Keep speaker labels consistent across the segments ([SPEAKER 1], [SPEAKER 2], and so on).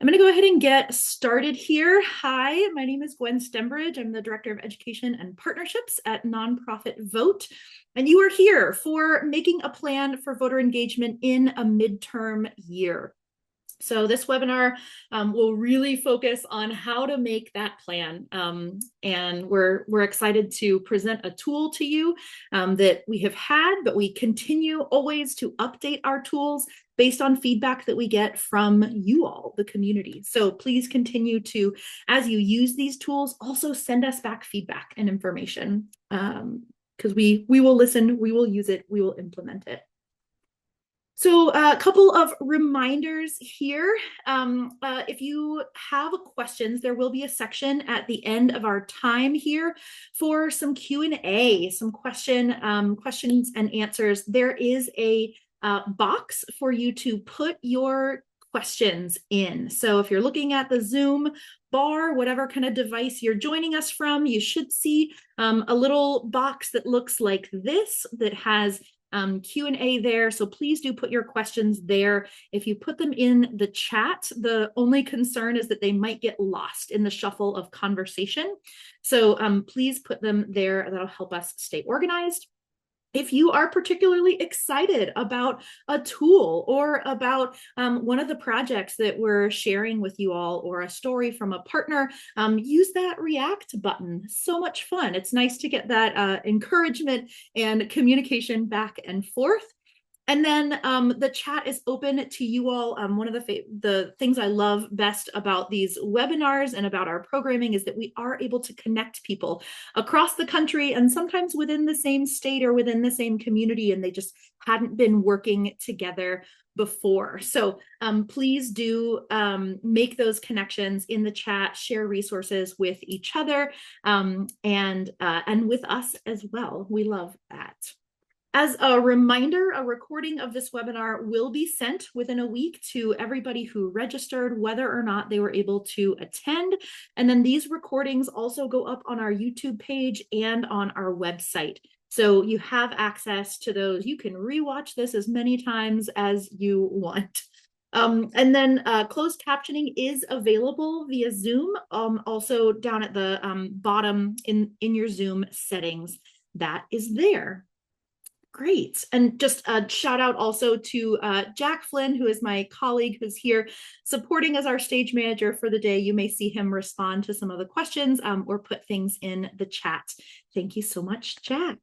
[SPEAKER 1] I'm going to go ahead and get started here. Hi, my name is Gwen Stembridge. I'm the Director of Education and Partnerships at Nonprofit Vote. And you are here for making a plan for voter engagement in a midterm year. So this webinar will really focus on how to make that plan. And we're excited to present a tool to you that we have had, but we continue always to update our tools based on feedback that we get from you all, the community. So please continue to, as you use these tools, also send us back feedback and information because we will listen, we will use it, we will implement it. So a couple of reminders here. If you have questions, there will be a section at the end of our time here for some Q&A, some questions and answers. There is a box for you to put your questions in. So if you're looking at the Zoom bar, whatever kind of device you're joining us from, you should see a little box that looks like this that has Q&A there. So please do put your questions there. If you put them in the chat, the only concern is that they might get lost in the shuffle of conversation. So please put them there. That'll help us stay organized. If you are particularly excited about a tool or about one of the projects that we're sharing with you all or a story from a partner, use that react button. So much fun. It's nice to get that encouragement and communication back and forth. And then the chat is open to you all. One of the things I love best about these webinars and about our programming is that we are able to connect people across the country and sometimes within the same state or within the same community, and they just hadn't been working together before. So please do make those connections in the chat, share resources with each other and with us as well. We love that. As a reminder, a recording of this webinar will be sent within a week to everybody who registered, whether or not they were able to attend. And then these recordings also go up on our YouTube page and on our website. So you have access to those. You can rewatch this as many times as you want. And then closed captioning is available via Zoom, also down at the bottom in your Zoom settings. That is there. Great. And just a shout out also to Jack Flynn, who is my colleague who's here supporting as our stage manager for the day. You may see him respond to some of the questions or put things in the chat. Thank you so much, Jack.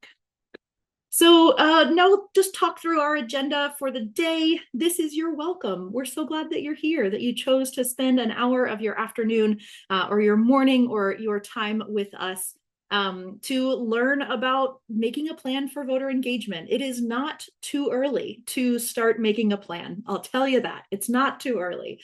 [SPEAKER 1] So now we'll just talk through our agenda for the day. This is your welcome. We're so glad that you're here, that you chose to spend an hour of your afternoon or your morning or your time with us to learn about making a plan for voter engagement. It is not too early to start making a plan. I'll tell you that. It's not too early.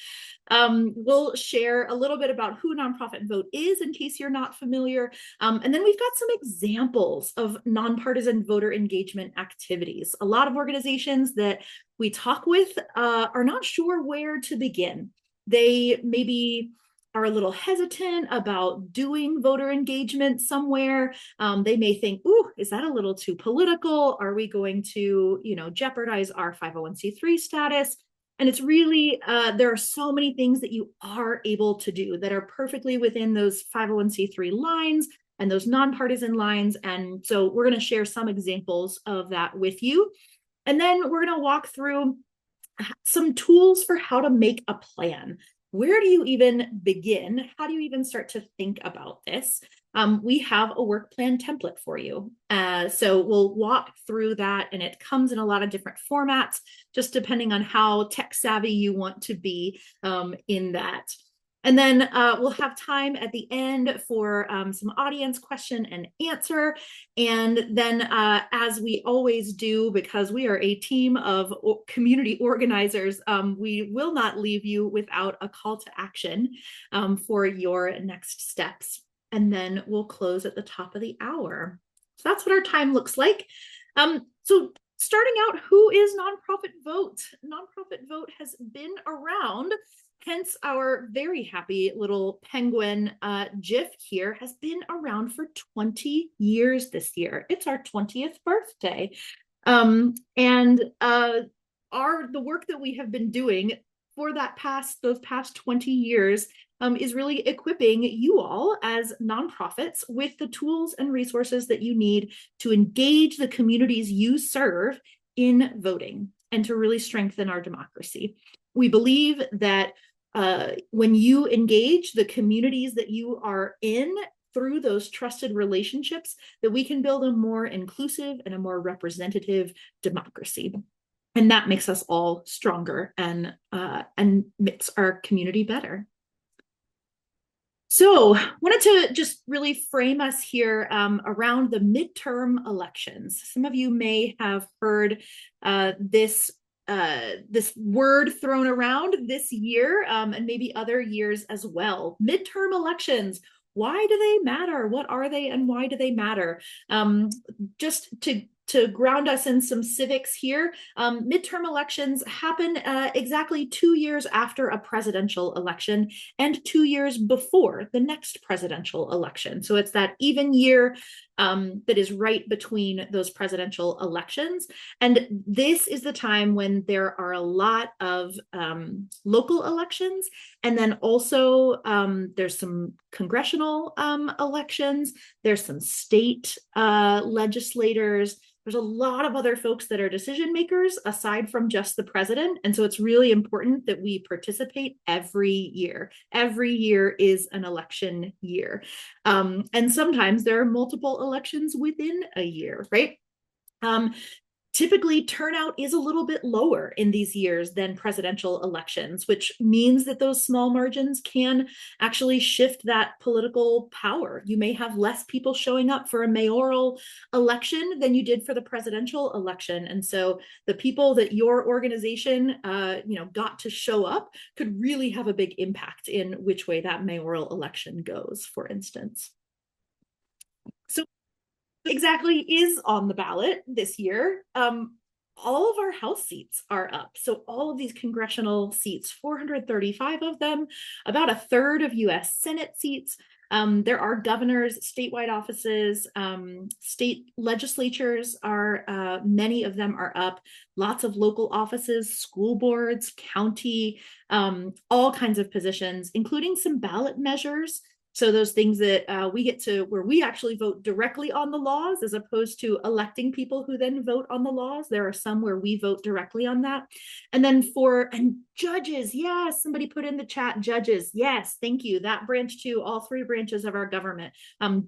[SPEAKER 1] We'll share a little bit about who Nonprofit Vote is in case you're not familiar. And then we've got some examples of nonpartisan voter engagement activities. A lot of organizations that we talk with are not sure where to begin. They maybe are a little hesitant about doing voter engagement somewhere. They may think, ooh, is that a little too political? Are we going to, jeopardize our 501c3 status? And it's really, there are so many things that you are able to do that are perfectly within those 501c3 lines and those nonpartisan lines. And so we're going to share some examples of that with you. And then we're going to walk through some tools for how to make a plan. Where do you even begin? How do you even start to think about this? We have a work plan template for you. So we'll walk through that, and it comes in a lot of different formats, just depending on how tech savvy you want to be in that. And then we'll have time at the end for some audience question and answer. And then as we always do, because we are a team of community organizers, we will not leave you without a call to action for your next steps. And then we'll close at the top of the hour. So that's what our time looks like. So starting out, who is Nonprofit Vote? Nonprofit Vote has been around. Hence, our very happy little penguin GIF here has been around for 20 years this year. It's our 20th birthday. The work that we have been doing for those past 20 years is really equipping you all as nonprofits with the tools and resources that you need to engage the communities you serve in voting and to really strengthen our democracy. We believe that when you engage the communities that you are in through those trusted relationships, that we can build a more inclusive and a more representative democracy. And that makes us all stronger and makes our community better. So wanted to just really frame us here around the midterm elections. Some of you may have heard this word thrown around this year and maybe other years as well. Midterm elections. Why do they matter? What are they and why do they matter? Just to ground us in some civics here, midterm elections happen exactly 2 years after a presidential election and 2 years before the next presidential election. So it's that even year that is right between those presidential elections. And this is the time when there are a lot of local elections. And then also there's some congressional elections. There's some state legislators. There's a lot of other folks that are decision makers aside from just the president. And so it's really important that we participate every year. Every year is an election year. And sometimes there are multiple elections within a year, right? Typically, turnout is a little bit lower in these years than presidential elections, which means that those small margins can actually shift that political power. You may have less people showing up for a mayoral election than you did for the presidential election. And so the people that your organization got to show up could really have a big impact in which way that mayoral election goes, for instance. So exactly is on the ballot this year. All of our House seats are up. So all of these congressional seats, 435 of them, about a third of US Senate seats. There are governors, statewide offices, state legislatures are, many of them are up, lots of local offices, school boards, county, all kinds of positions, including some ballot measures. So those things that we get to, where we actually vote directly on the laws as opposed to electing people who then vote on the laws. There are some where we vote directly on that. And then and judges, yes, somebody put in the chat, judges, yes, thank you. That branch too, all three branches of our government.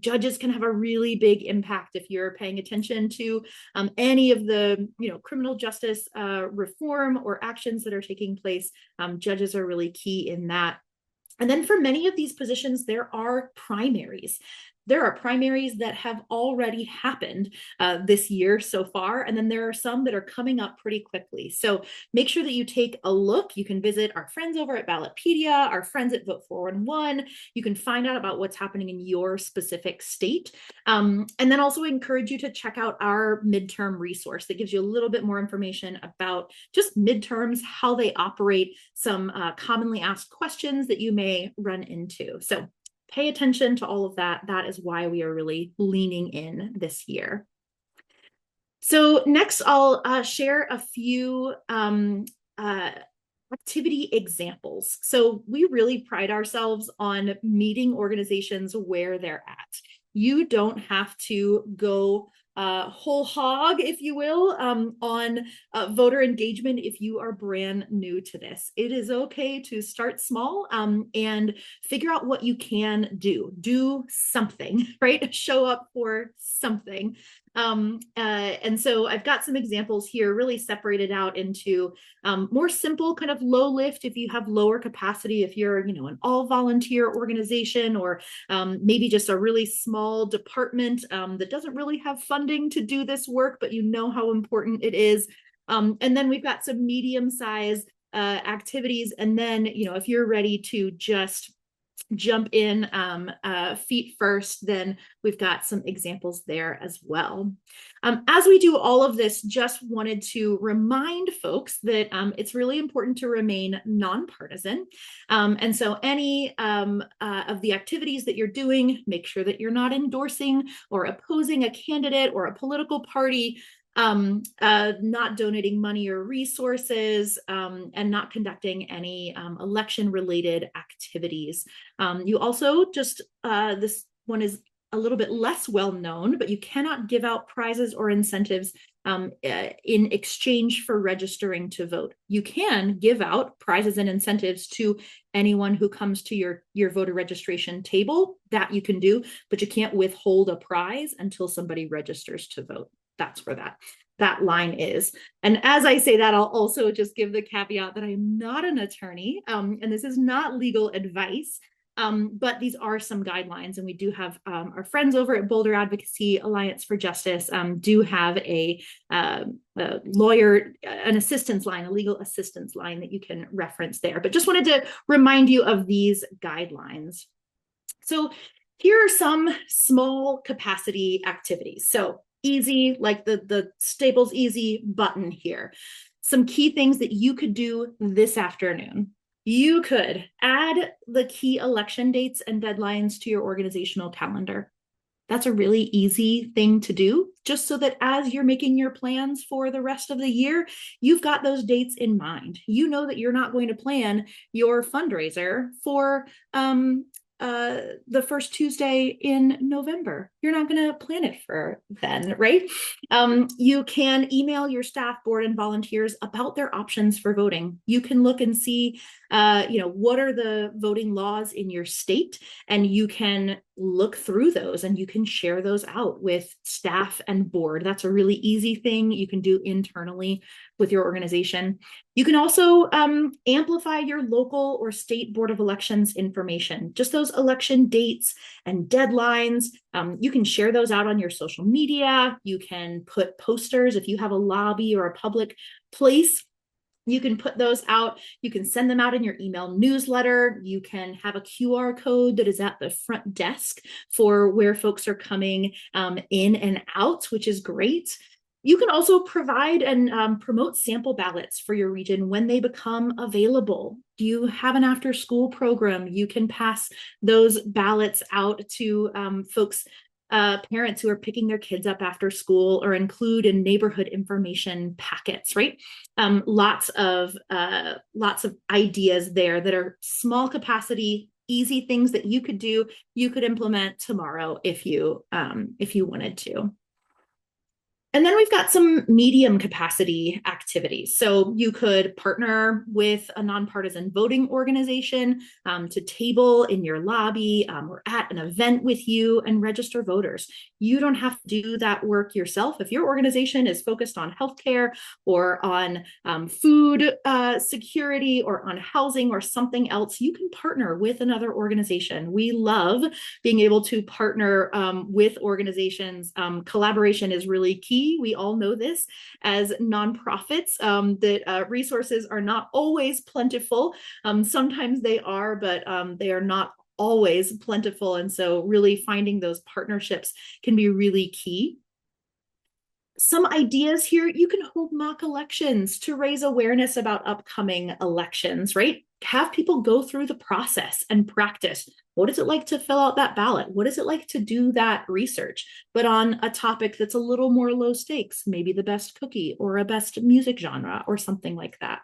[SPEAKER 1] Judges can have a really big impact if you're paying attention to any of the criminal justice reform or actions that are taking place. Judges are really key in that. And then for many of these positions, there are primaries. There are primaries that have already happened this year so far, and then there are some that are coming up pretty quickly. So make sure that you take a look. You can visit our friends over at Ballotpedia, our friends at Vote 411. You can find out about what's happening in your specific state. And then also encourage you to check out our midterm resource that gives you a little bit more information about just midterms, how they operate, some commonly asked questions that you may run into. So pay attention to all of that. That is why we are really leaning in this year. So next, I'll share a few activity examples. So we really pride ourselves on meeting organizations where they're at. You don't have to go whole hog, if you will, on voter engagement if you are brand new to this. It is okay to start small and figure out what you can do. Do something, right? Show up for something. And so I've got some examples here really separated out into more simple, kind of low lift if you have lower capacity, if you're, an all volunteer organization, or maybe just a really small department that doesn't really have funding to do this work, but you know how important it is. And then we've got some medium-sized activities. And then, if you're ready to just jump in feet first, then we've got some examples there as well. As we do all of this, just wanted to remind folks that it's really important to remain nonpartisan. And so any of the activities that you're doing, make sure that you're not endorsing or opposing a candidate or a political party. not donating money or resources, and not conducting any election-related activities. You also just, this one is a little bit less well known, but you cannot give out prizes or incentives in exchange for registering to vote. You can give out prizes and incentives to anyone who comes to your voter registration table. That you can do, but you can't withhold a prize until somebody registers to vote. That's where that line is. And as I say that, I'll also just give the caveat that I am not an attorney, and this is not legal advice. But these are some guidelines, and we do have our friends over at Boulder Advocacy Alliance for Justice do have a lawyer, an assistance line, a legal assistance line that you can reference there. But just wanted to remind you of these guidelines. So here are some small capacity activities. So easy, like the Staples Easy button here. Some key things that you could do this afternoon. You could add the key election dates and deadlines to your organizational calendar. That's a really easy thing to do, just so that as you're making your plans for the rest of the year, you've got those dates in mind. You know that you're not going to plan your fundraiser for the first Tuesday in November. You're not going to plan it for then, right? You can email your staff, board, and volunteers about their options for voting. You can look and see, what are the voting laws in your state, and you can look through those and you can share those out with staff and board. That's a really easy thing you can do internally with your organization. You can also amplify your local or state board of elections information, just those election dates and deadlines. You can share those out on your social media. You can put posters if you have a lobby or a public place. You can put those out. You can send them out in your email newsletter. You can have a QR code that is at the front desk for where folks are coming in and out, which is great. You can also provide and promote sample ballots for your region when they become available. Do you have an after-school program? You can pass those ballots out to folks, parents who are picking their kids up after school, or include in neighborhood information packets, right? Lots of ideas there that are small capacity, easy things that you could do, you could implement tomorrow if you wanted to. And then we've got some medium capacity activities. So you could partner with a nonpartisan voting organization to table in your lobby or at an event with you and register voters. You don't have to do that work yourself. If your organization is focused on healthcare or on food security or on housing or something else, you can partner with another organization. We love being able to partner with organizations. Collaboration is really key. We all know this as nonprofits, that resources are not always plentiful. Sometimes they are, but they are not always plentiful. And so really finding those partnerships can be really key. Some ideas here: you can hold mock elections to raise awareness about upcoming elections, right? Have people go through the process and practice. What is it like to fill out that ballot? What is it like to do that research, but on a topic that's a little more low stakes, maybe the best cookie or a best music genre or something like that.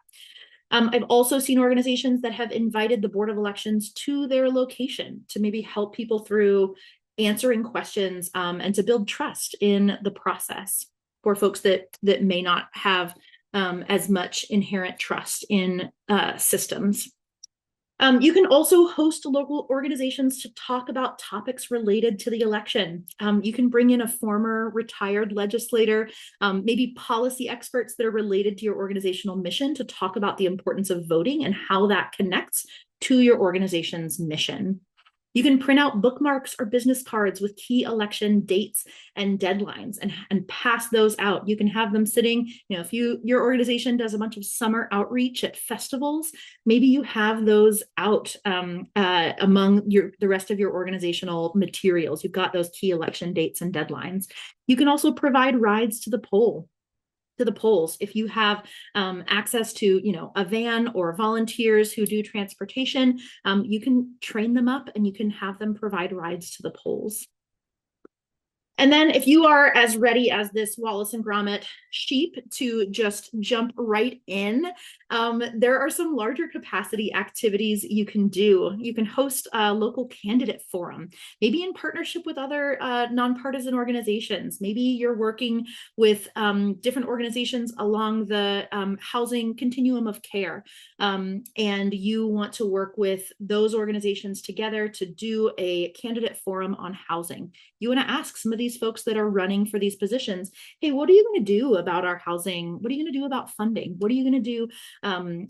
[SPEAKER 1] I've also seen organizations that have invited the Board of Elections to their location to maybe help people through answering questions and to build trust in the process for folks that may not have as much inherent trust in systems. You can also host local organizations to talk about topics related to the election. You can bring in a former retired legislator, maybe policy experts that are related to your organizational mission, to talk about the importance of voting and how that connects to your organization's mission. You can print out bookmarks or business cards with key election dates and deadlines and pass those out. You can have them sitting, if your organization does a bunch of summer outreach at festivals, maybe you have those out among the rest of your organizational materials. You've got those key election dates and deadlines. You can also provide rides to the polls. If you have access to, a van or volunteers who do transportation, you can train them up and you can have them provide rides to the polls. And then if you are as ready as this Wallace and Gromit sheep to just jump right in, there are some larger capacity activities you can do. You can host a local candidate forum, maybe in partnership with other nonpartisan organizations. Maybe you're working with different organizations along the housing continuum of care, and you want to work with those organizations together to do a candidate forum on housing. You want to ask some of these folks that are running for these positions, hey, what are you going to do about our housing? What are you going to do about funding? What are you going to do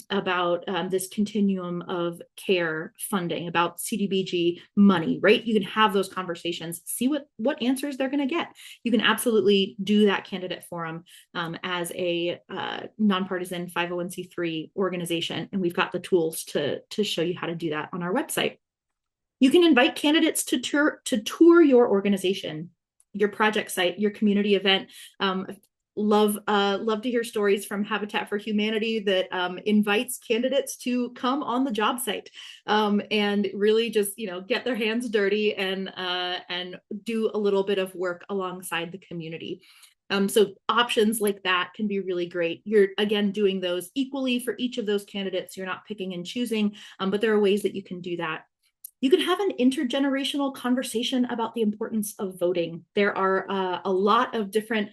[SPEAKER 1] about this continuum of care funding, about CDBG money, right? You can have those conversations, see what answers they're going to get. You can absolutely do that candidate forum as a nonpartisan 501c3 organization, and we've got the tools to show you how to do that on our website. You can invite candidates to tour your organization, your project site, your community event. Love to hear stories from Habitat for Humanity that invites candidates to come on the job site and really just get their hands dirty and do a little bit of work alongside the community. So options like that can be really great. You're, again, doing those equally for each of those candidates. You're not picking and choosing, but there are ways that you can do that. You can have an intergenerational conversation about the importance of voting. There are a lot of different,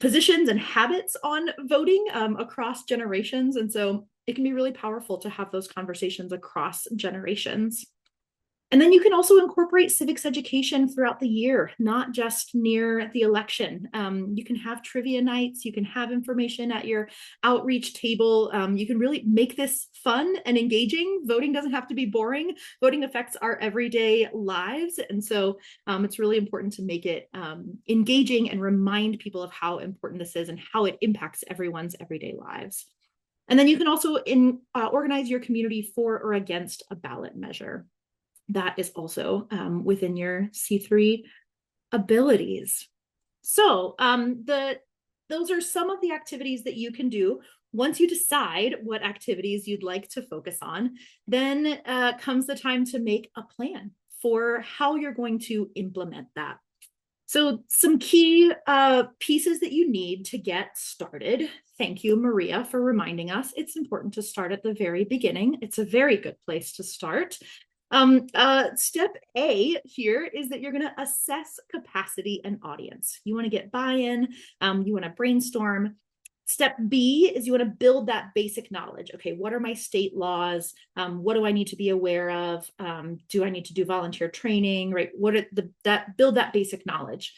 [SPEAKER 1] positions and habits on voting across generations. And so it can be really powerful to have those conversations across generations. And then you can also incorporate civics education throughout the year, not just near the election. You can have trivia nights, you can have information at your outreach table. You can really make this fun and engaging. Voting doesn't have to be boring. Voting affects our everyday lives. And so it's really important to make it engaging and remind people of how important this is and how it impacts everyone's everyday lives. And then you can also organize your community for or against a ballot measure. That is also within your C3 abilities. So those are some of the activities that you can do. Once you decide what activities you'd like to focus on, then comes the time to make a plan for how you're going to implement that. So some key pieces that you need to get started. Thank you, Maria, for reminding us. It's important to start at the very beginning. It's a very good place to start. Step A here is that you're going to assess capacity and audience. You want to get buy-in, you want to brainstorm. Step B is you want to build that basic knowledge. Okay, what are my state laws? What do I need to be aware of? Do I need to do volunteer training, right? Build that basic knowledge.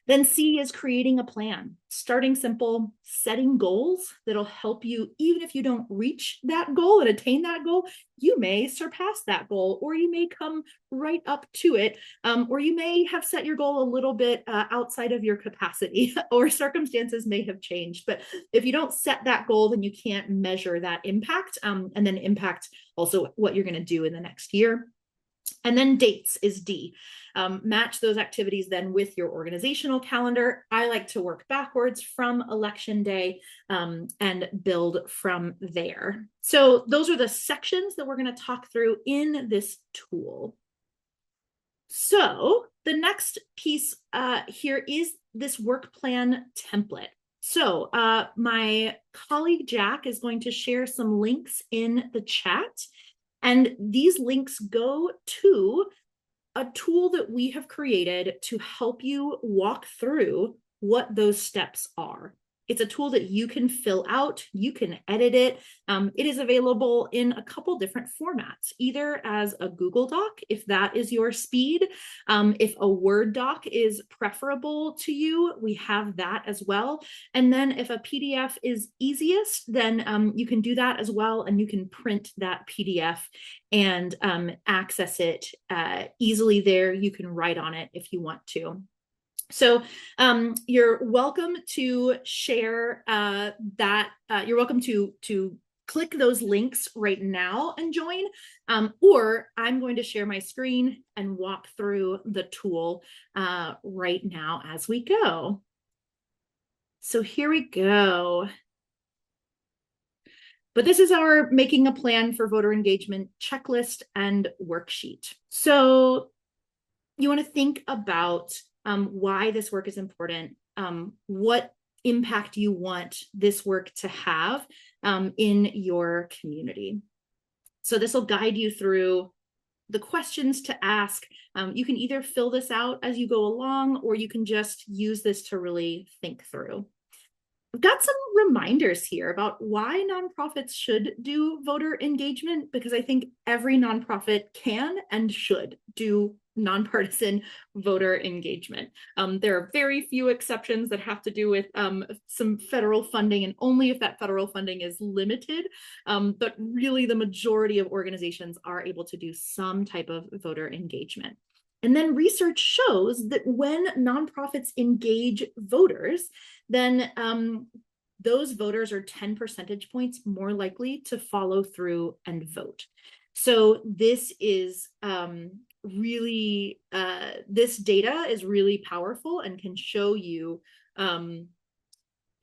[SPEAKER 1] Then C is creating a plan, starting simple, setting goals that'll help you. Even if you don't reach that goal and attain that goal, you may surpass that goal, or you may come right up to it, or you may have set your goal a little bit outside of your capacity, or circumstances may have changed. But if you don't set that goal, then you can't measure that impact, and then impact also what you're going to do in the next year. And then dates is D. Match those activities then with your organizational calendar. I like to work backwards from election day and build from there. So those are the sections that we're going to talk through in this tool. So the next piece here is this work plan template. So my colleague Jack is going to share some links in the chat. And these links go to a tool that we have created to help you walk through what those steps are. It's a tool that you can fill out, you can edit it. It is available in a couple different formats, either as a Google Doc, if that is your speed. If a Word doc is preferable to you, we have that as well. And then if a PDF is easiest, then you can do that as well, and you can print that PDF and access it easily there. You can write on it if you want to. So you're welcome to share that. You're welcome to click those links right now and join, or I'm going to share my screen and walk through the tool right now as we go. So here we go. But this is our making a plan for voter engagement checklist and worksheet. So you want to think about why this work is important, what impact you want this work to have in your community. So this will guide you through the questions to ask. You can either fill this out as you go along, or you can just use this to really think through. I've got some reminders here about why nonprofits should do voter engagement, because I think every nonprofit can and should do nonpartisan voter engagement. There are very few exceptions that have to do with some federal funding, and only if that federal funding is limited. But really, the majority of organizations are able to do some type of voter engagement. And then research shows that when nonprofits engage voters, then those voters are 10 percentage points more likely to follow through and vote. So this is really, this data is really powerful and can show you,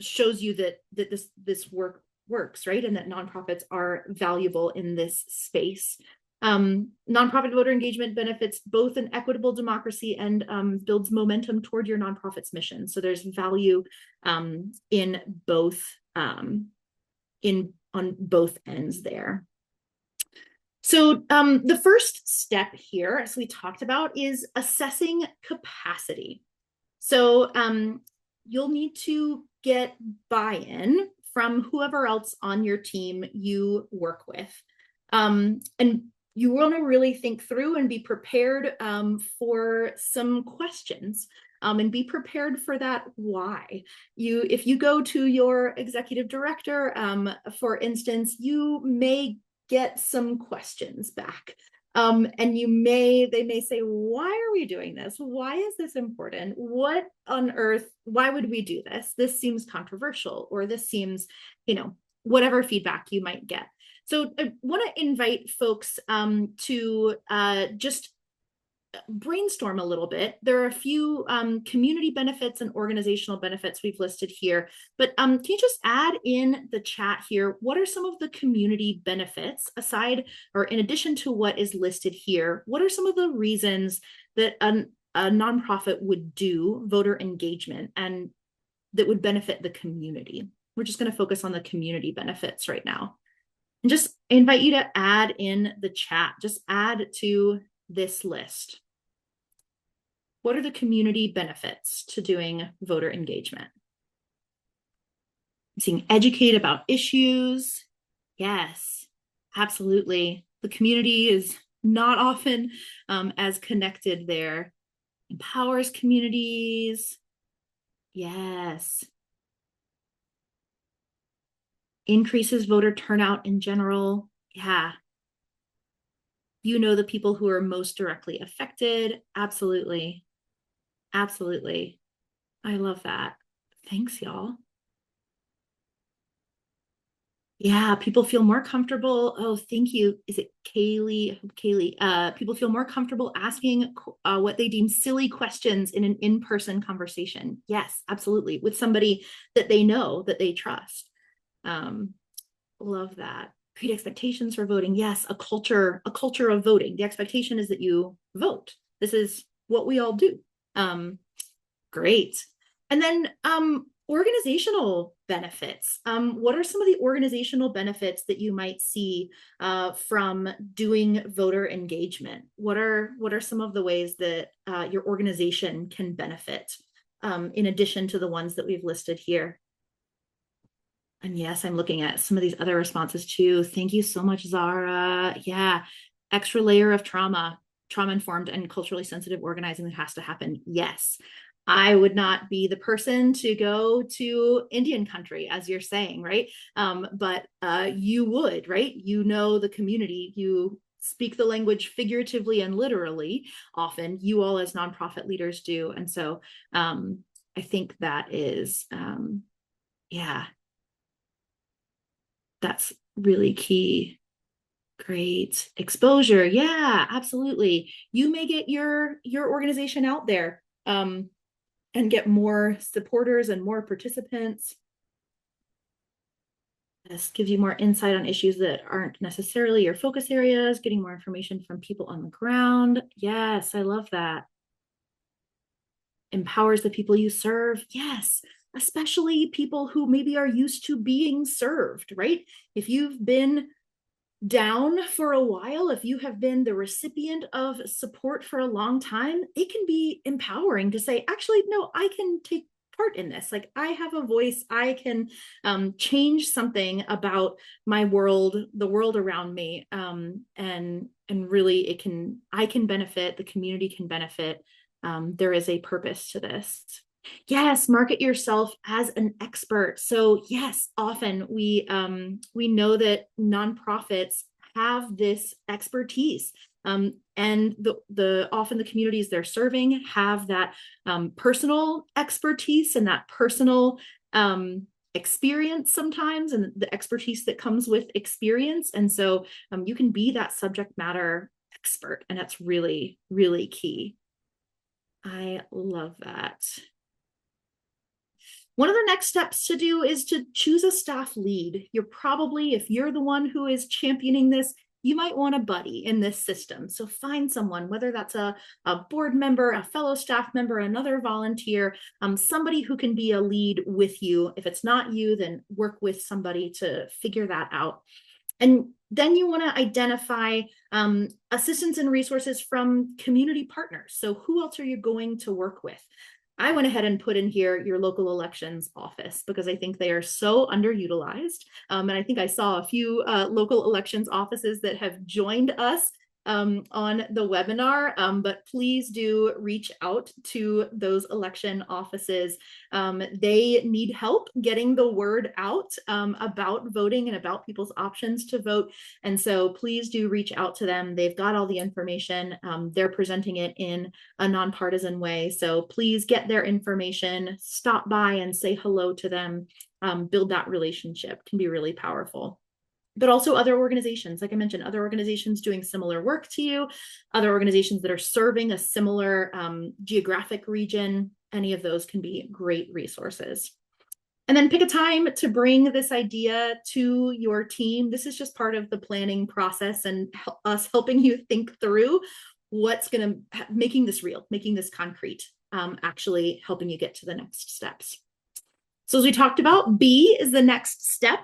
[SPEAKER 1] shows you that this work works, right? And that nonprofits are valuable in this space. Nonprofit voter engagement benefits both an equitable democracy and builds momentum toward your nonprofit's mission. So there's value in both, on both ends there. So the first step here, as we talked about, is assessing capacity. So you'll need to get buy-in from whoever else on your team you work with. And you want to really think through and be prepared for some questions, and be prepared for that why. If you go to your executive director, for instance, you may get some questions back. And they may say, why are we doing this? Why is this important? What on earth, why would we do this? This seems controversial, or this seems, whatever feedback you might get. So I want to invite folks to just brainstorm a little bit. There are a few community benefits and organizational benefits we've listed here, but can you just add in the chat here, what are some of the community benefits aside, or in addition to what is listed here, what are some of the reasons that a nonprofit would do voter engagement and that would benefit the community? We're just going to focus on the community benefits right now. And just invite you to add in the chat, just add to this list. What are the community benefits to doing voter engagement? Being educated about issues. Yes, absolutely. The community is not often as connected there. Empowers communities. Yes. Increases voter turnout in general. Yeah. The people who are most directly affected. Absolutely. Absolutely. I love that. Thanks, y'all. Yeah, people feel more comfortable. Oh, thank you. Is it Kaylee? Kaylee. People feel more comfortable asking what they deem silly questions in an in-person conversation. Yes, absolutely. With somebody that they know, that they trust. Love that. Create expectations for voting. Yes, a culture of voting. The expectation is that you vote. This is what we all do. Great. And then organizational benefits. What are some of the organizational benefits that you might see from doing voter engagement? What are some of the ways that your organization can benefit in addition to the ones that we've listed here? And yes, I'm looking at some of these other responses too. Thank you so much, Zara. Yeah, extra layer of trauma-informed and culturally sensitive organizing that has to happen. Yes, I would not be the person to go to Indian country, as you're saying, right? But you would, right? The community, you speak the language figuratively and literally often, you all as nonprofit leaders do. And so I think that is, yeah, that's really key. Great. Exposure. Yeah, absolutely. You may get your organization out there and get more supporters and more participants. This gives you more insight on issues that aren't necessarily your focus areas, getting more information from people on the ground. Yes, I love that. empowers the people you serve. Yes, especially people who maybe are used to being served, right? If you've been down for a while, if you have been the recipient of support for a long time, it can be empowering to say, actually, no, I can take part in this. Like, I have a voice. I can change something about my world, the world around me, and really, I can benefit. The community can benefit. There is a purpose to this. Yes, market yourself as an expert. So yes, often we know that nonprofits have this expertise, and the often the communities they're serving have that personal expertise and that personal experience sometimes, and the expertise that comes with experience. And so you can be that subject matter expert, and that's really, really key. I love that. One of the next steps to do is to choose a staff lead. You're probably, if you're the one who is championing this, you might want a buddy in this system. So find someone, whether that's a board member, a fellow staff member, another volunteer, somebody who can be a lead with you. If it's not you, then work with somebody to figure that out. And then you want to identify assistance and resources from community partners. So who else are you going to work with? I went ahead and put in here your local elections office because I think they are so underutilized. And I think I saw a few local elections offices that have joined us on the webinar, but please do reach out to those election offices. They need help getting the word out about voting and about people's options to vote. And so please do reach out to them. They've got all the information. They're presenting it in a nonpartisan way. So please get their information, stop by and say hello to them. Build that relationship. Can be really powerful. But also other organizations, like I mentioned, other organizations doing similar work to you, other organizations that are serving a similar geographic region. Any of those can be great resources. And then pick a time to bring this idea to your team. This is just part of the planning process and us helping you think through what's going to, making this real, making this concrete, actually helping you get to the next steps. So as we talked about, B is the next step,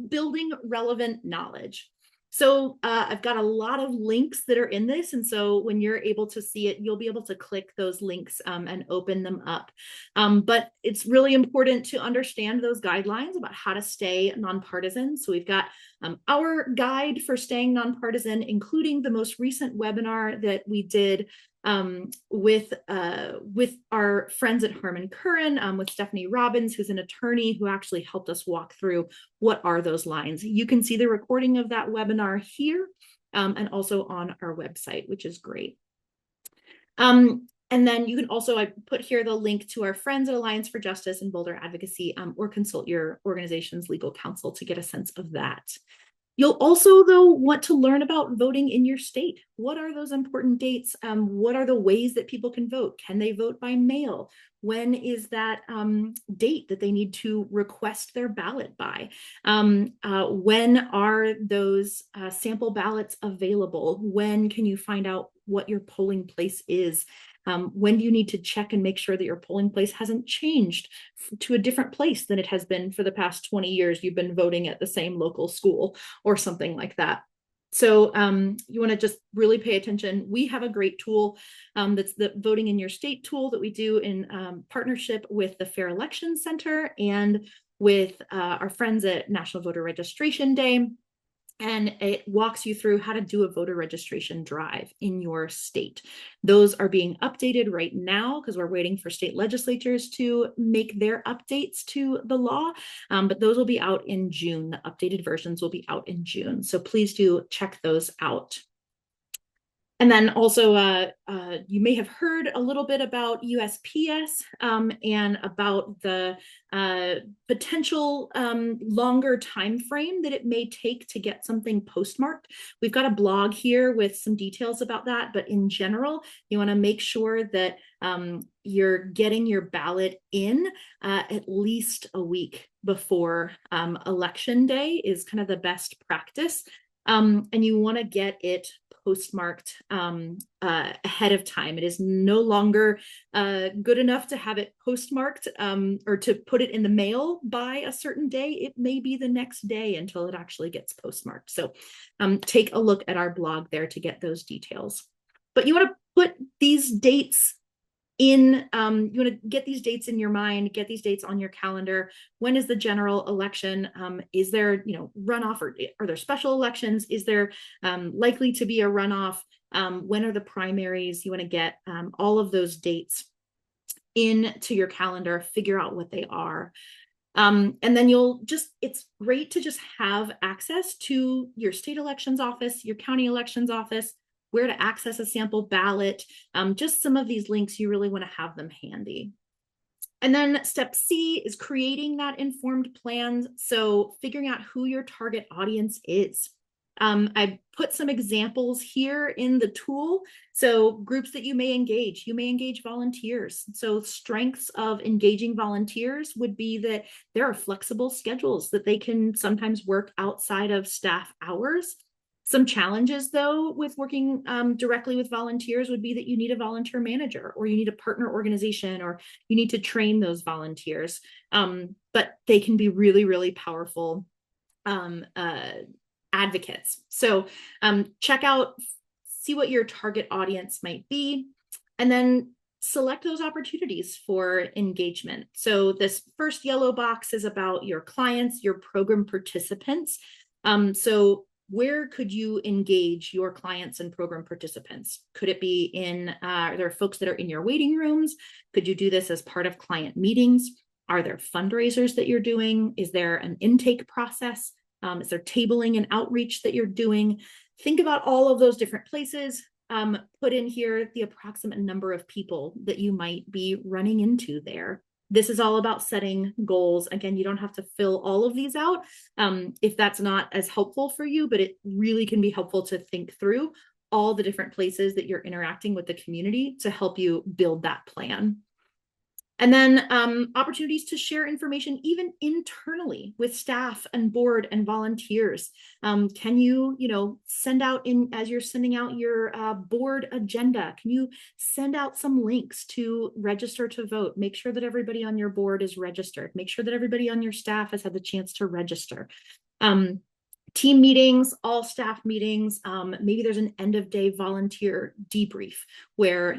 [SPEAKER 1] building relevant knowledge. So I've got a lot of links that are in this. And so when you're able to see it, you'll be able to click those links and open them up. But it's really important to understand those guidelines about how to stay nonpartisan. So we've got our guide for staying nonpartisan, including the most recent webinar that we did with our friends at Harman Curran, with Stephanie Robbins, who's an attorney who actually helped us walk through what are those lines. You can see the recording of that webinar here and also on our website, which is great. And then you can also, I put here the link to our friends at Alliance for Justice and Boulder Advocacy, or consult your organization's legal counsel to get a sense of that. You'll also, though, want to learn about voting in your state. What are those important dates? What are the ways that people can vote? Can they vote by mail? When is that date that they need to request their ballot by? When are those sample ballots available? When can you find out what your polling place is? When do you need to check and make sure that your polling place hasn't changed to a different place than it has been for the past 20 years? You've been voting at the same local school or something like that. So you want to just really pay attention. We have a great tool that's the Voting in Your State tool that we do in partnership with the Fair Elections Center and with our friends at National Voter Registration Day. And it walks you through how to do a voter registration drive in your state. Those are being updated right now because we're waiting for state legislatures to make their updates to the law. But those will be out in June. The updated versions will be out in June. So please do check those out. And then also, you may have heard a little bit about USPS and about the potential longer time frame that it may take to get something postmarked. We've got a blog here with some details about that, but in general, you want to make sure that you're getting your ballot in at least a week before Election Day is kind of the best practice. And you want to get it postmarked ahead of time. It is no longer good enough to have it postmarked or to put it in the mail by a certain day. It may be the next day until it actually gets postmarked. So take a look at our blog there to get those details. But you want to put these dates in, you want to get these dates in your mind, get these dates on your calendar. When is the general election? Is there, runoff, or are there special elections? Is there likely to be a runoff? When are the primaries? You want to get all of those dates into your calendar, figure out what they are. And then it's great to just have access to your state elections office, your county elections office, where to access a sample ballot, just some of these links, you really want to have them handy. And then step C is creating that informed plan. So figuring out who your target audience is. I put some examples here in the tool. So groups that you may engage volunteers. So strengths of engaging volunteers would be that there are flexible schedules, that they can sometimes work outside of staff hours. Some challenges, though, with working directly with volunteers would be that you need a volunteer manager, or you need a partner organization, or you need to train those volunteers. But they can be really, really powerful advocates. So check out, see what your target audience might be, and then select those opportunities for engagement. So this first yellow box is about your clients, your program participants. So where could you engage your clients and program participants? Could it be are there folks that are in your waiting rooms? Could you do this as part of client meetings? Are there fundraisers that you're doing? Is there an intake process? Is there tabling and outreach that you're doing? Think about all of those different places. Put in here the approximate number of people that you might be running into there. This is all about setting goals. Again, you don't have to fill all of these out if that's not as helpful for you, but it really can be helpful to think through all the different places that you're interacting with the community to help you build that plan. And then opportunities to share information even internally with staff and board and volunteers. Can you, send out as you're sending out your board agenda, can you send out some links to register to vote? Make sure that everybody on your board is registered. Make sure that everybody on your staff has had the chance to register. Team meetings, all staff meetings, maybe there's an end of day volunteer debrief where,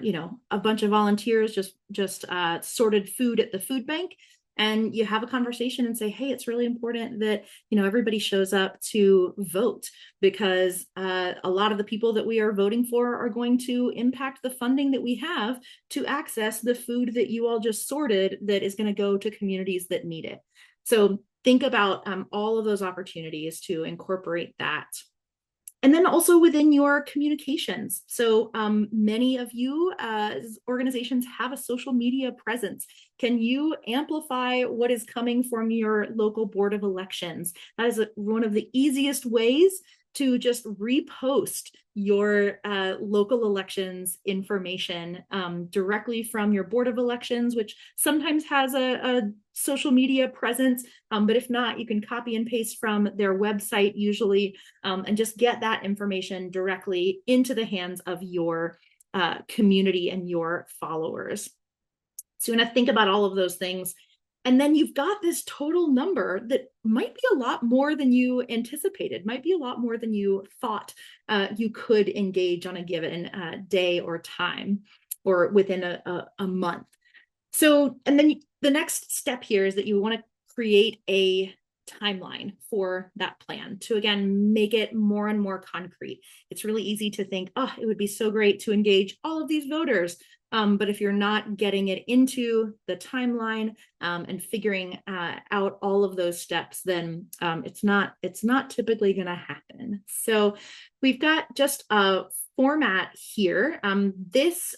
[SPEAKER 1] a bunch of volunteers just sorted food at the food bank, and you have a conversation and say, hey, it's really important that, everybody shows up to vote, because a lot of the people that we are voting for are going to impact the funding that we have to access the food that you all just sorted that is going to go to communities that need it. So think about all of those opportunities to incorporate that. And then also within your communications. So many of you organizations have a social media presence. Can you amplify what is coming from your local board of elections? That is one of the easiest ways to just repost your local elections information directly from your board of elections, which sometimes has a social media presence, but if not, you can copy and paste from their website usually, and just get that information directly into the hands of your community and your followers. So you want to think about all of those things. And then you've got this total number that might be a lot more than you anticipated, might be a lot more than you thought you could engage on a given day or time, or within a month. So, and then the next step here is that you want to create a timeline for that plan to, again, make it more and more concrete. It's really easy to think, oh, it would be so great to engage all of these voters. But if you're not getting it into the timeline and figuring out all of those steps, then it's not typically going to happen. So we've got just a format here. This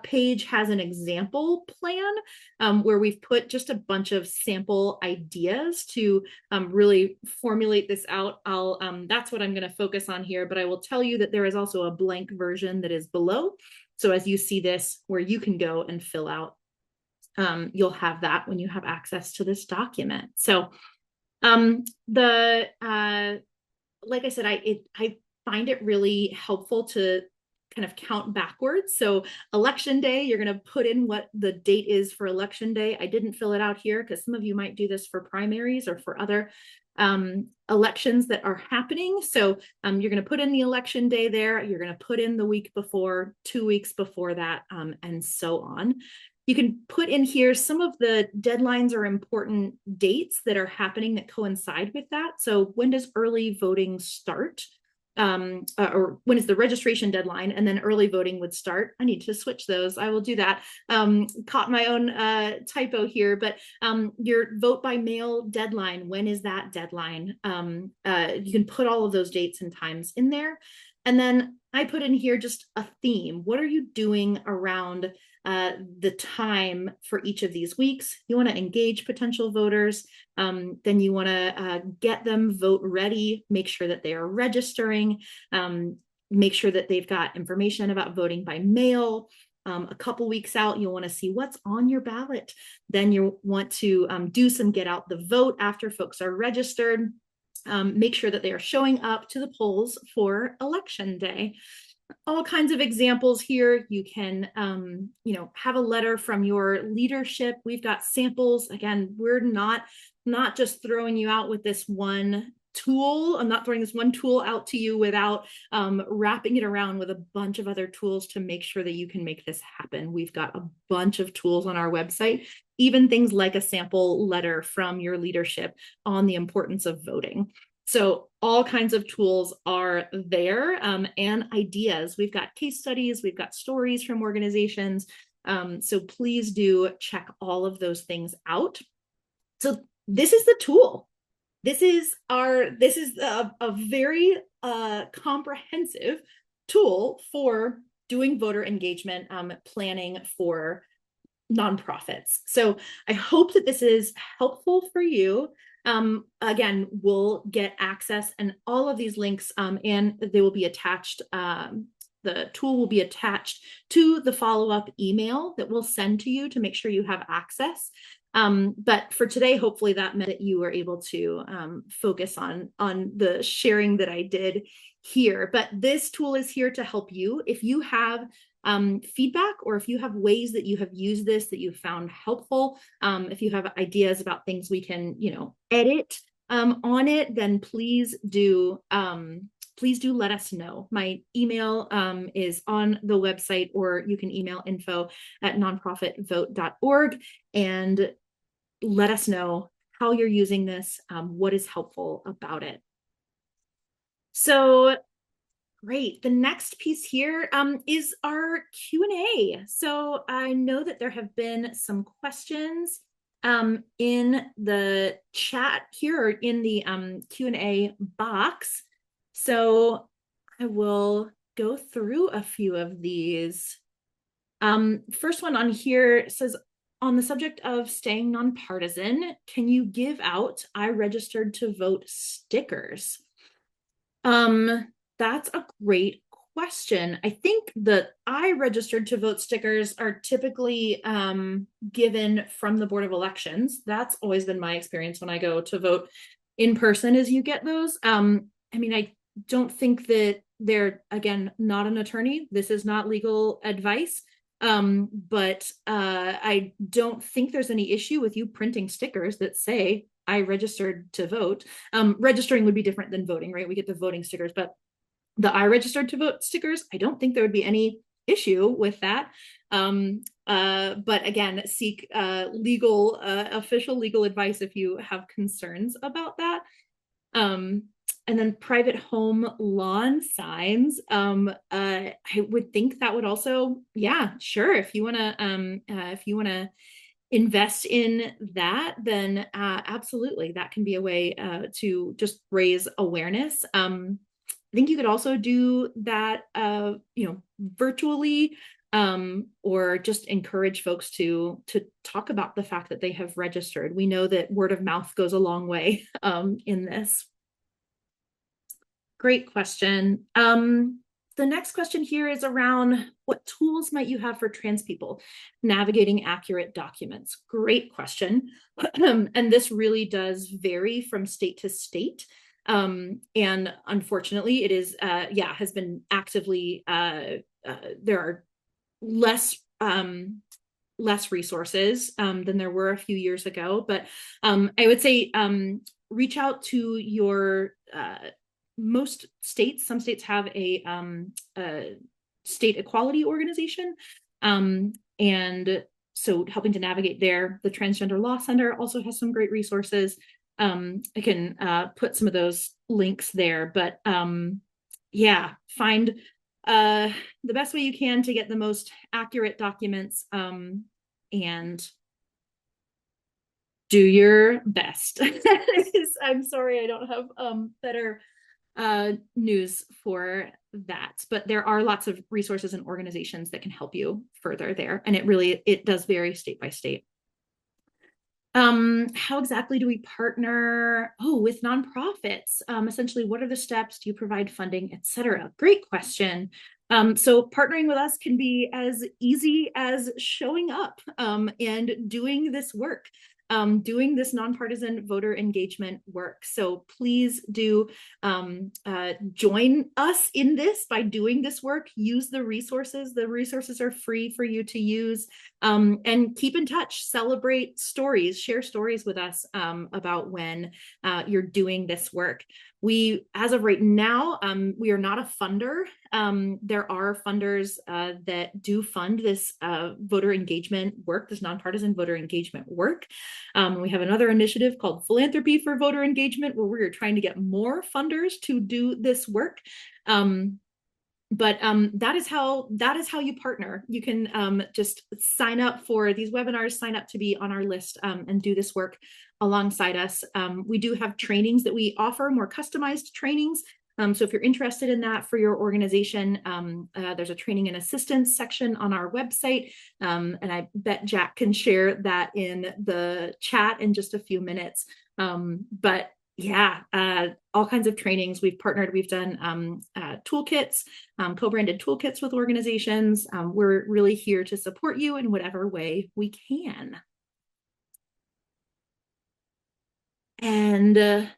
[SPEAKER 1] page has an example plan where we've put just a bunch of sample ideas to really formulate this out. That's what I'm going to focus on here, but I will tell you that there is also a blank version that is below. So as you see this, where you can go and fill out, you'll have that when you have access to this document. So like I said, I find it really helpful to kind of count backwards. So election day, you're going to put in what the date is for election day. I didn't fill it out here because some of you might do this for primaries or for other elections that are happening. So you're going to put in the election day there. You're going to put in the week before, 2 weeks before that, and so on. You can put in here some of the deadlines or important dates that are happening that coincide with that. So when does early voting start? Or when is the registration deadline, and then early voting would start. I need to switch those. I will do that. Caught my own typo here, but your vote by mail deadline, when is that deadline? You can put all of those dates and times in there. And then I put in here just a theme. What are you doing around the time for each of these weeks? You want to engage potential voters. Then you want to get them vote ready, make sure that they are registering, make sure that they've got information about voting by mail. A couple weeks out, you'll want to see what's on your ballot. Then you want to do some get out the vote after folks are registered. Make sure that they are showing up to the polls for election day. All kinds of examples here. You can, have a letter from your leadership. We've got samples. Again, we're not just throwing you out with this one tool. I'm not throwing this one tool out to you without wrapping it around with a bunch of other tools to make sure that you can make this happen. We've got a bunch of tools on our website, even things like a sample letter from your leadership on the importance of voting. So all kinds of tools are there, and ideas. We've got case studies, we've got stories from organizations. So please do check all of those things out. So this is the tool. This is a very comprehensive tool for doing voter engagement planning for nonprofits. So I hope that this is helpful for you. Again, we'll get access and all of these links, and they will be attached. The tool will be attached to the follow-up email that we'll send to you to make sure you have access. But for today, hopefully that meant that you were able to focus on the sharing that I did here. But this tool is here to help you. If you have feedback, or if you have ways that you have used this that you found helpful, if you have ideas about things we can, edit on it, then please do let us know. My email is on the website, or you can email info@nonprofitvote.org and let us know how you're using this, what is helpful about it. So great. The next piece here is our Q&A. So I know that there have been some questions in the chat here, or in the Q&A box. So I will go through a few of these. First one on here says, on the subject of staying nonpartisan, can you give out I registered to vote stickers? That's a great question. I think the I registered to vote stickers are typically given from the Board of Elections. That's always been my experience when I go to vote in person, is you get those. I don't think that they're, again, not an attorney. This is not legal advice. But I don't think there's any issue with you printing stickers that say I registered to vote. Registering would be different than voting, right? We get the voting stickers, but the I registered to vote stickers, I don't think there would be any issue with that. But again, seek official legal advice if you have concerns about that. And then private home lawn signs. I would think that would also, yeah, sure. If you wanna invest in that, then absolutely, that can be a way to just raise awareness. I think you could also do that, virtually, or just encourage folks to talk about the fact that they have registered. We know that word of mouth goes a long way in this. Great question. The next question here is around what tools might you have for trans people navigating accurate documents? Great question. And this really does vary from state to state. And unfortunately, it is, has been actively, there are less, less resources than there were a few years ago. But I would say reach out to your most states. Some states have a state equality organization, and so helping to navigate there. The Transgender Law Center also has some great resources. I can put some of those links there, but yeah, find the best way you can to get the most accurate documents, and do your best. I'm sorry, I don't have better news for that, but there are lots of resources and organizations that can help you further there. And it does vary state by state. How exactly do we partner? Oh, with nonprofits. Essentially, what are the steps? Do you provide funding, etc.? Great question. So partnering with us can be as easy as showing up and doing this work. Doing this nonpartisan voter engagement work. So please do join us in this by doing this work. Use the resources. The resources are free for you to use. And keep in touch, celebrate stories, share stories with us about when you're doing this work. As of right now, we are not a funder. There are funders that do fund this voter engagement work, this nonpartisan voter engagement work. We have another initiative called Philanthropy for Voter Engagement, where we're trying to get more funders to do this work. But that is how you partner. You can just sign up for these webinars, sign up to be on our list, and do this work alongside us. We do have trainings that we offer, more customized trainings. So if you're interested in that for your organization, there's a training and assistance section on our website. And I bet Jack can share that in the chat in just a few minutes. But yeah, all kinds of trainings. We've done toolkits, co-branded toolkits with organizations. We're really here to support you in whatever way we can. And the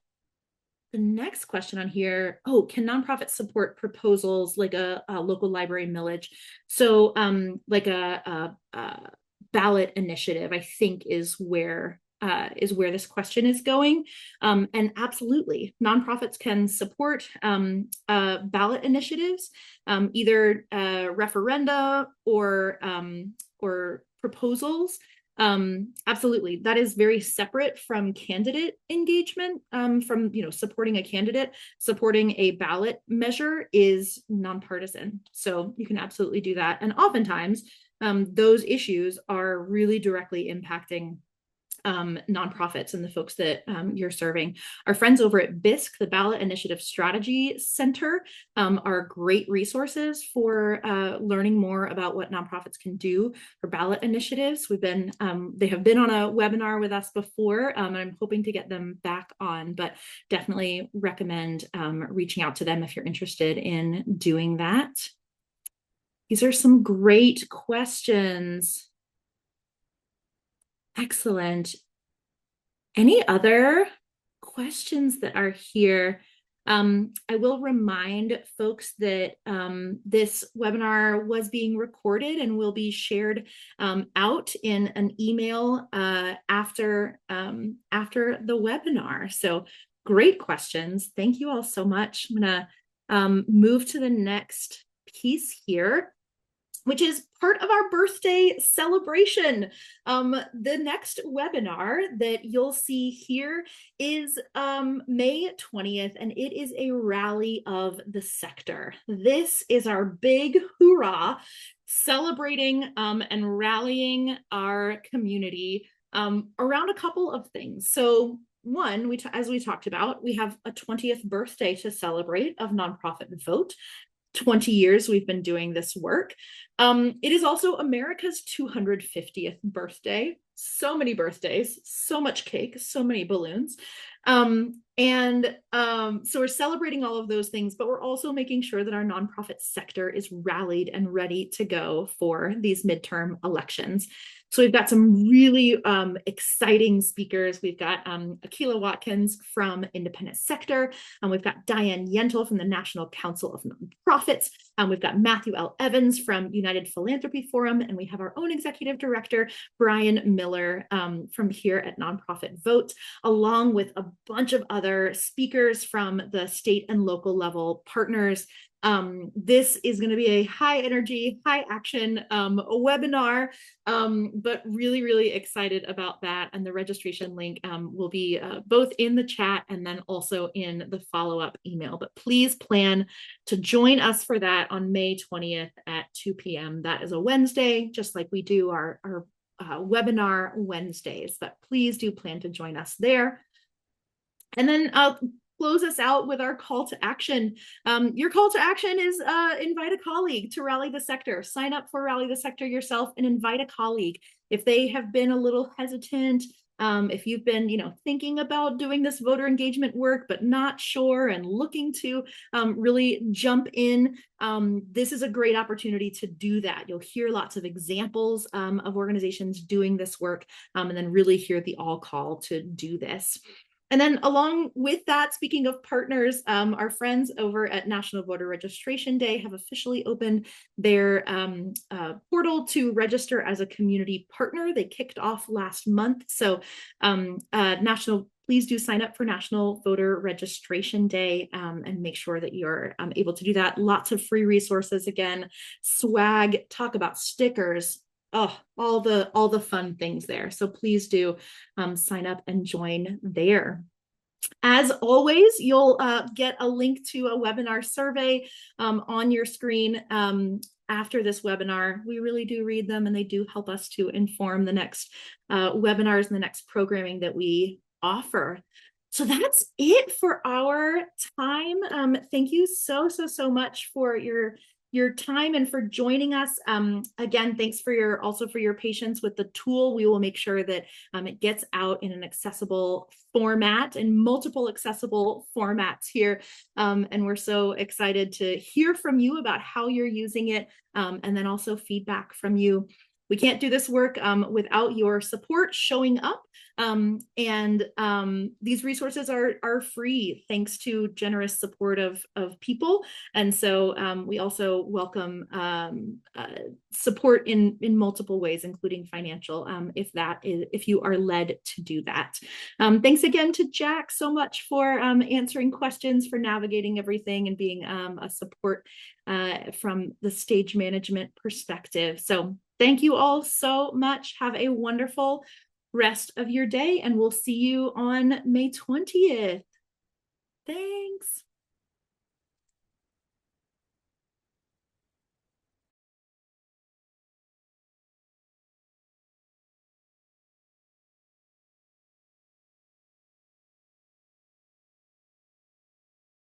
[SPEAKER 1] next question on here, can nonprofits support proposals like a local library millage? So like a ballot initiative, I think is where this question is going. And absolutely, nonprofits can support ballot initiatives, either referenda or proposals. Absolutely, that is very separate from candidate engagement. From supporting a candidate. Supporting a ballot measure is nonpartisan, so you can absolutely do that. And oftentimes, those issues are really directly impacting nonprofits and the folks that you're serving. Our friends over at BISC, the Ballot Initiative Strategy Center, are great resources for learning more about what nonprofits can do for ballot initiatives. They have been on a webinar with us before, and I'm hoping to get them back on, but definitely recommend reaching out to them if you're interested in doing that. These are some great questions. Excellent. Any other questions that are here? I will remind folks that this webinar was being recorded and will be shared out in an email after the webinar. So great questions. Thank you all so much. I'm gonna move to the next piece here, which is part of our birthday celebration. The next webinar that you'll see here is May 20th, and it is a rally of the sector. This is our big hoorah, celebrating and rallying our community around a couple of things. So one, as we talked about, we have a 20th birthday to celebrate of Nonprofit Vote. 20 years we've been doing this work. It is also America's 250th birthday. So many birthdays, so much cake, so many balloons. And so we're celebrating all of those things, but we're also making sure that our nonprofit sector is rallied and ready to go for these midterm elections. So we've got some really exciting speakers. We've got Akila Watkins from Independent Sector. We've got Diane Yentl from the National Council of Nonprofits. We've got Matthew L. Evans from United Philanthropy Forum. And we have our own executive director, Brian Miller, from here at Nonprofit Vote, along with a bunch of other speakers from the state and local level partners. This is going to be a high energy, high action webinar, but really, really excited about that. And the registration link will be both in the chat and then also in the follow-up email. But please plan to join us for that on May 20th at 2 p.m. That is a Wednesday, just like we do our webinar Wednesdays. But please do plan to join us there. And then I'll close us out with our call to action. Your call to action is invite a colleague to Rally the Sector. Sign up for Rally the Sector yourself and invite a colleague. If they have been a little hesitant, if you've been, thinking about doing this voter engagement work, but not sure and looking to really jump in, this is a great opportunity to do that. You'll hear lots of examples of organizations doing this work, and then really hear the all call to do this. And then along with that, speaking of partners, our friends over at National Voter Registration Day have officially opened their portal to register as a community partner. They kicked off last month. So please do sign up for National Voter Registration Day and make sure that you're able to do that. Lots of free resources again, swag, talk about stickers, all the fun things there. So please do sign up and join there. As always, you'll get a link to a webinar survey on your screen after this webinar. We really do read them, and they do help us to inform the next webinars and the next programming that we offer. So that's it for our time. Thank you so much for your time and for joining us. Again, thanks for your patience with the tool. We will make sure that it gets out in an accessible format and multiple accessible formats here. And we're so excited to hear from you about how you're using it, and then also feedback from you. We can't do this work without your support showing up. These resources are free thanks to generous support of people. And so we also welcome support in multiple ways, including financial, if you are led to do that. Thanks again to Jack so much for answering questions, for navigating everything and being a support from the stage management perspective. So thank you all so much. Have a wonderful rest of your day, and we'll see you on May 20th. Thanks.